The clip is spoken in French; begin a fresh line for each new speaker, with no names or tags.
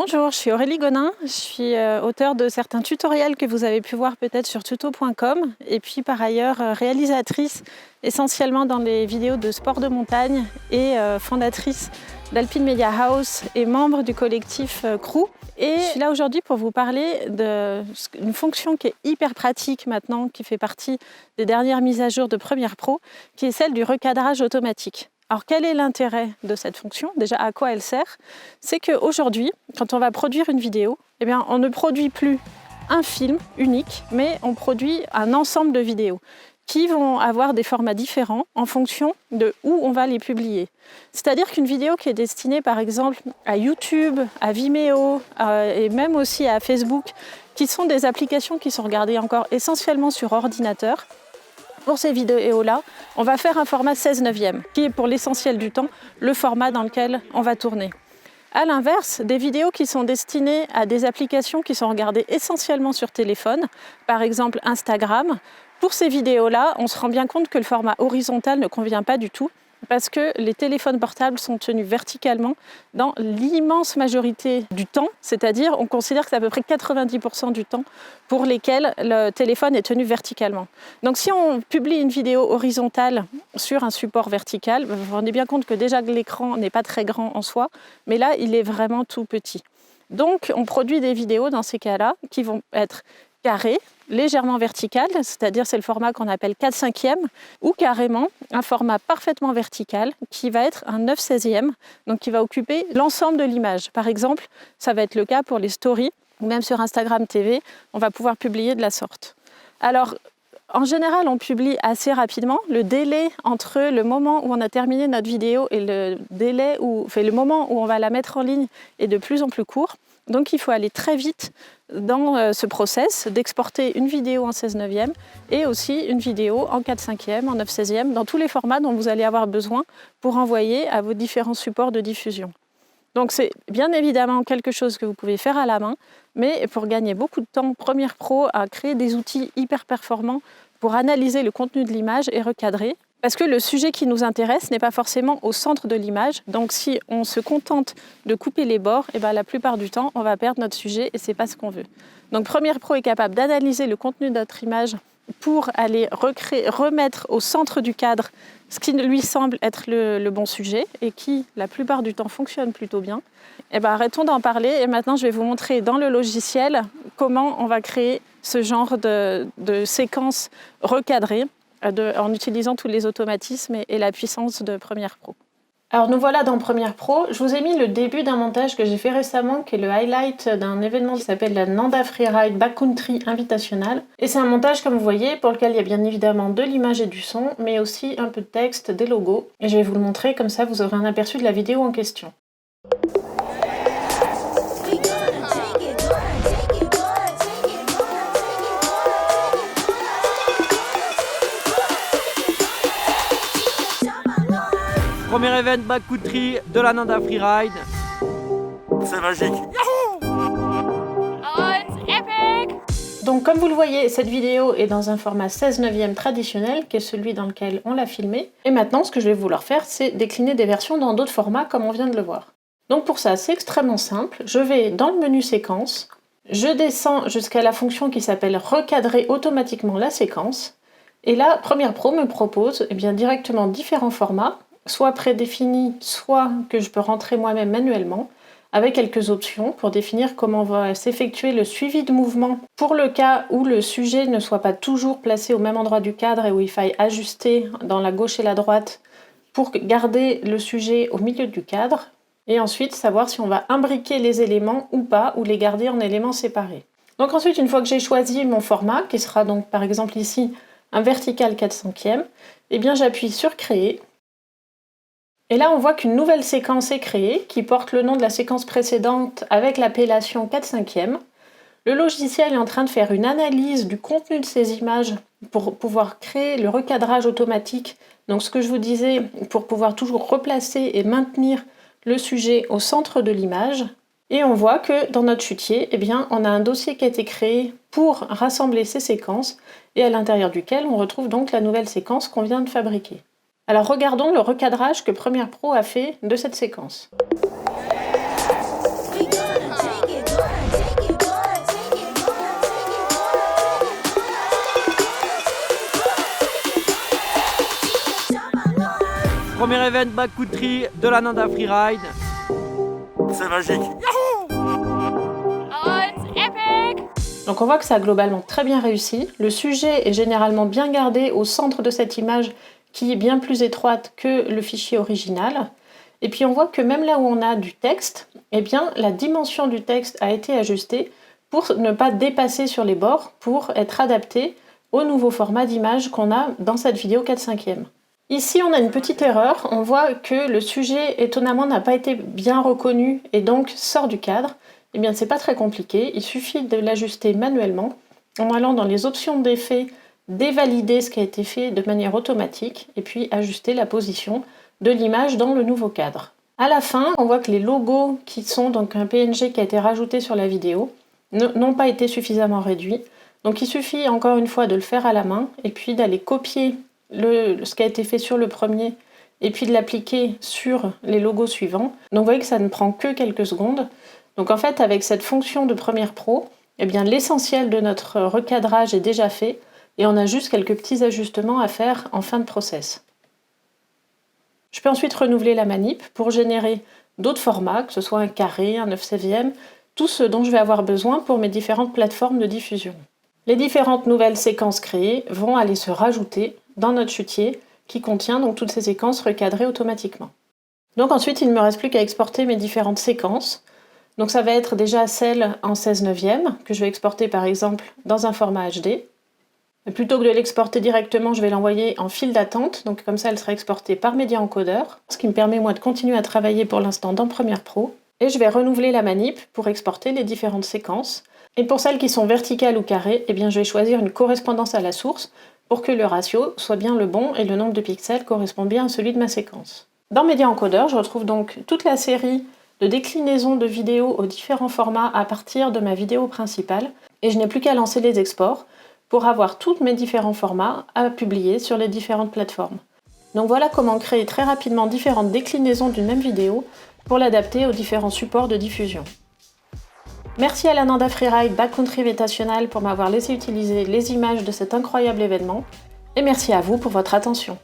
Bonjour, je suis Aurélie Gonin, je suis auteure de certains tutoriels que vous avez pu voir peut-être sur tuto.com et puis par ailleurs réalisatrice essentiellement dans les vidéos de sport de montagne et fondatrice d'Alpine Media House et membre du collectif Crew. Et je suis là aujourd'hui pour vous parler d'une fonction qui est hyper pratique maintenant, qui fait partie des dernières mises à jour de Premiere Pro, qui est celle du recadrage automatique. Alors quel est l'intérêt de cette fonction? Déjà, à quoi elle sert? C'est qu'aujourd'hui, quand on va produire une vidéo, eh bien, on ne produit plus un film unique, mais on produit un ensemble de vidéos qui vont avoir des formats différents en fonction de où on va les publier. C'est-à-dire qu'une vidéo qui est destinée par exemple à YouTube, à Vimeo et même aussi à Facebook, qui sont des applications qui sont regardées encore essentiellement sur ordinateur, pour ces vidéos-là, on va faire un format 16/9, qui est pour l'essentiel du temps le format dans lequel on va tourner. A l'inverse, des vidéos qui sont destinées à des applications qui sont regardées essentiellement sur téléphone, par exemple Instagram, pour ces vidéos-là, on se rend bien compte que le format horizontal ne convient pas du tout, parce que les téléphones portables sont tenus verticalement dans l'immense majorité du temps, c'est-à-dire on considère que c'est à peu près 90% du temps pour lesquels le téléphone est tenu verticalement. Donc si on publie une vidéo horizontale sur un support vertical, vous vous rendez bien compte que déjà l'écran n'est pas très grand en soi, mais là il est vraiment tout petit. Donc on produit des vidéos dans ces cas-là qui vont être carré, légèrement vertical, c'est-à-dire c'est le format qu'on appelle 4/5, ou carrément un format parfaitement vertical qui va être un 9/16, donc qui va occuper l'ensemble de l'image. Par exemple, ça va être le cas pour les stories, ou même sur Instagram TV, on va pouvoir publier de la sorte. Alors, en général, on publie assez rapidement. Le délai entre le moment où on a terminé notre vidéo et le moment où on va la mettre en ligne est de plus en plus court. Donc il faut aller très vite dans ce process d'exporter une vidéo en 16/9 et aussi une vidéo en 4/5, en 9/16, dans tous les formats dont vous allez avoir besoin pour envoyer à vos différents supports de diffusion. Donc c'est bien évidemment quelque chose que vous pouvez faire à la main, mais pour gagner beaucoup de temps, Premiere Pro a créé des outils hyper performants pour analyser le contenu de l'image et recadrer. Parce que le sujet qui nous intéresse n'est pas forcément au centre de l'image. Donc si on se contente de couper les bords, et bien la plupart du temps, on va perdre notre sujet et ce n'est pas ce qu'on veut. Donc Premiere Pro est capable d'analyser le contenu de notre image pour aller remettre au centre du cadre ce qui lui semble être le bon sujet et qui, la plupart du temps, fonctionne plutôt bien. Et bien arrêtons d'en parler et maintenant je vais vous montrer dans le logiciel comment on va créer ce genre de séquence recadrée en utilisant tous les automatismes et la puissance de Premiere Pro. Alors nous voilà dans Premiere Pro. Je vous ai mis le début d'un montage que j'ai fait récemment, qui est le highlight d'un événement qui s'appelle la Nanda Freeride Backcountry Invitational. Et c'est un montage, comme vous voyez, pour lequel il y a bien évidemment de l'image et du son, mais aussi un peu de texte, des logos. Et je vais vous le montrer, comme ça vous aurez un aperçu de la vidéo en question.
Premier event backcountry de la Nanda Freeride. C'est magique.
Donc comme vous le voyez, cette vidéo est dans un format 16/9 traditionnel, qui est celui dans lequel on l'a filmé. Et maintenant, ce que je vais vouloir faire, c'est décliner des versions dans d'autres formats, comme on vient de le voir. Donc pour ça, c'est extrêmement simple. Je vais dans le menu séquence, je descends jusqu'à la fonction qui s'appelle recadrer automatiquement la séquence. Et là, Premiere Pro me propose directement différents formats, soit prédéfinis, soit que je peux rentrer moi-même manuellement, avec quelques options pour définir comment va s'effectuer le suivi de mouvement pour le cas où le sujet ne soit pas toujours placé au même endroit du cadre et où il faille ajuster dans la gauche et la droite pour garder le sujet au milieu du cadre, et ensuite savoir si on va imbriquer les éléments ou pas, ou les garder en éléments séparés. Donc ensuite, une fois que j'ai choisi mon format, qui sera donc par exemple ici un vertical 4/5, j'appuie sur créer. Et là, on voit qu'une nouvelle séquence est créée, qui porte le nom de la séquence précédente avec l'appellation 4/5. Le logiciel est en train de faire une analyse du contenu de ces images pour pouvoir créer le recadrage automatique. Donc ce que je vous disais, pour pouvoir toujours replacer et maintenir le sujet au centre de l'image. Et on voit que dans notre chutier, on a un dossier qui a été créé pour rassembler ces séquences et à l'intérieur duquel on retrouve donc la nouvelle séquence qu'on vient de fabriquer. Alors regardons le recadrage que Premiere Pro a fait de cette séquence.
Premier event backcountry de la Nanda Freeride. C'est magique.
Donc on voit que ça a globalement très bien réussi. Le sujet est généralement bien gardé au centre de cette image qui est bien plus étroite que le fichier original. Et puis on voit que même là où on a du texte, eh bien la dimension du texte a été ajustée pour ne pas dépasser sur les bords, pour être adapté au nouveau format d'image qu'on a dans cette vidéo 4/5e. Ici on a une petite erreur, on voit que le sujet étonnamment n'a pas été bien reconnu et donc sort du cadre. Eh bien c'est pas très compliqué, il suffit de l'ajuster manuellement en allant dans les options d'effet, dévalider ce qui a été fait de manière automatique et puis ajuster la position de l'image dans le nouveau cadre. À la fin, on voit que les logos qui sont donc un PNG qui a été rajouté sur la vidéo n'ont pas été suffisamment réduits. Donc il suffit encore une fois de le faire à la main et puis d'aller copier ce qui a été fait sur le premier et puis de l'appliquer sur les logos suivants. Donc vous voyez que ça ne prend que quelques secondes. Donc en fait avec cette fonction de Premiere Pro, eh bien l'essentiel de notre recadrage est déjà fait et on a juste quelques petits ajustements à faire en fin de process. Je peux ensuite renouveler la manip pour générer d'autres formats, que ce soit un carré, un 9/7e, tout ce dont je vais avoir besoin pour mes différentes plateformes de diffusion. Les différentes nouvelles séquences créées vont aller se rajouter dans notre chutier qui contient donc toutes ces séquences recadrées automatiquement. Donc ensuite, il ne me reste plus qu'à exporter mes différentes séquences. Donc ça va être déjà celle en 16/9e que je vais exporter par exemple dans un format HD. Et plutôt que de l'exporter directement, je vais l'envoyer en file d'attente, donc comme ça elle sera exportée par Media Encoder, ce qui me permet moi de continuer à travailler pour l'instant dans Premiere Pro. Et je vais renouveler la manip pour exporter les différentes séquences. Et pour celles qui sont verticales ou carrées, eh bien je vais choisir une correspondance à la source pour que le ratio soit bien le bon et le nombre de pixels correspond bien à celui de ma séquence. Dans Media Encoder, je retrouve donc toute la série de déclinaisons de vidéos aux différents formats à partir de ma vidéo principale, et je n'ai plus qu'à lancer les exports pour avoir tous mes différents formats à publier sur les différentes plateformes. Donc voilà comment créer très rapidement différentes déclinaisons d'une même vidéo pour l'adapter aux différents supports de diffusion. Merci à la Nanda Freeride Backcountry Invitational pour m'avoir laissé utiliser les images de cet incroyable événement, et merci à vous pour votre attention.